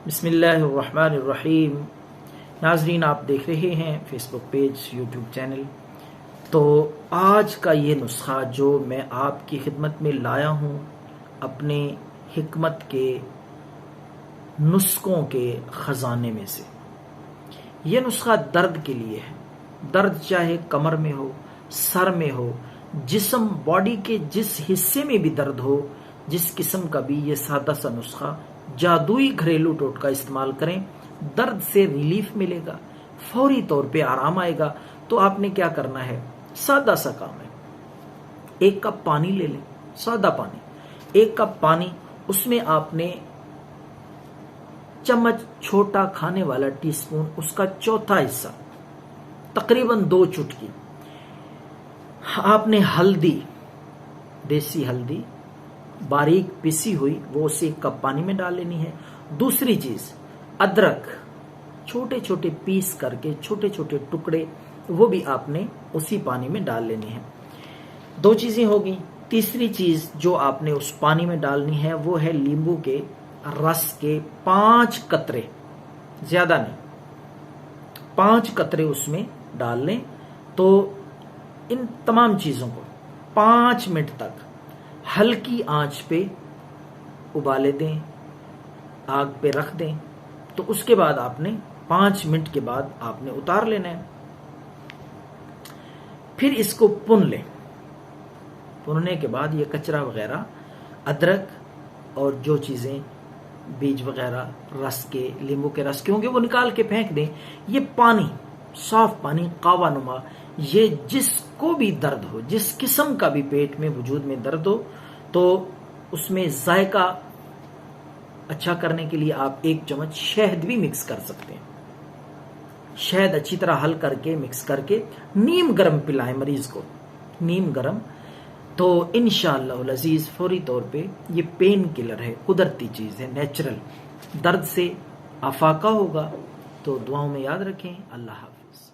बिस्मिल्लाहिर्रहमानिर्रहीम। नाजरीन, आप देख रहे हैं फेसबुक पेज, यूट्यूब चैनल। तो आज का ये नुस्खा जो मैं आपकी खिदमत में लाया हूँ अपने हिकमत के नुस्खों के ख़जाने में से, ये नुस्खा दर्द के लिए है। दर्द चाहे कमर में हो, सर में हो, जिस्म बॉडी के जिस हिस्से में भी दर्द हो, जिस किस्म का भी, ये सादा सा नुस्खा जादुई घरेलू टोटका इस्तेमाल करें, दर्द से रिलीफ मिलेगा, फौरी तौर पे आराम आएगा। तो आपने क्या करना है, सादा सा काम है। 1 कप पानी ले लें, सादा पानी। 1 कप पानी, उसमें आपने चम्मच, छोटा खाने वाला टीस्पून, उसका चौथा हिस्सा, तकरीबन 2 चुटकी आपने हल्दी, देसी हल्दी बारीक पिसी हुई, वो उसे 1 कप पानी में डाल लेनी है। दूसरी चीज, अदरक छोटे छोटे पीस करके, छोटे छोटे टुकड़े, वो भी आपने उसी पानी में डाल लेनी है। 2 चीजें होगी। तीसरी चीज जो आपने उस पानी में डालनी है वो है नींबू के रस के 5 कतरे, ज्यादा नहीं, 5 कतरे उसमें डाल लें। तो इन तमाम चीजों को 5 मिनट तक हल्की आंच पे उबाले दें, आग पे रख दें। तो उसके बाद आपने 5 मिनट के बाद आपने उतार लेना है। फिर इसको भुन लें। भुनने के बाद ये कचरा वगैरह, अदरक और जो चीजें, बीज वगैरह, रस के, नींबू के रस के होंगे, वो निकाल के फेंक दें। ये पानी, साफ पानी, कावा नुमा, ये जिसको भी दर्द हो, जिस किस्म का भी पेट में वजूद में दर्द हो, तो उसमें जायका अच्छा करने के लिए आप 1 चम्मच शहद भी मिक्स कर सकते हैं। शहद अच्छी तरह हल करके, मिक्स करके नीम गर्म पिलाएं मरीज को, नीम गर्म। तो इंशाअल्लाह अज़ीज फौरी तौर पे ये पेन किलर है, कुदरती चीज है, नेचुरल, दर्द से आफाका होगा। तो दुआओं में याद रखें। अल्लाह हाफिज।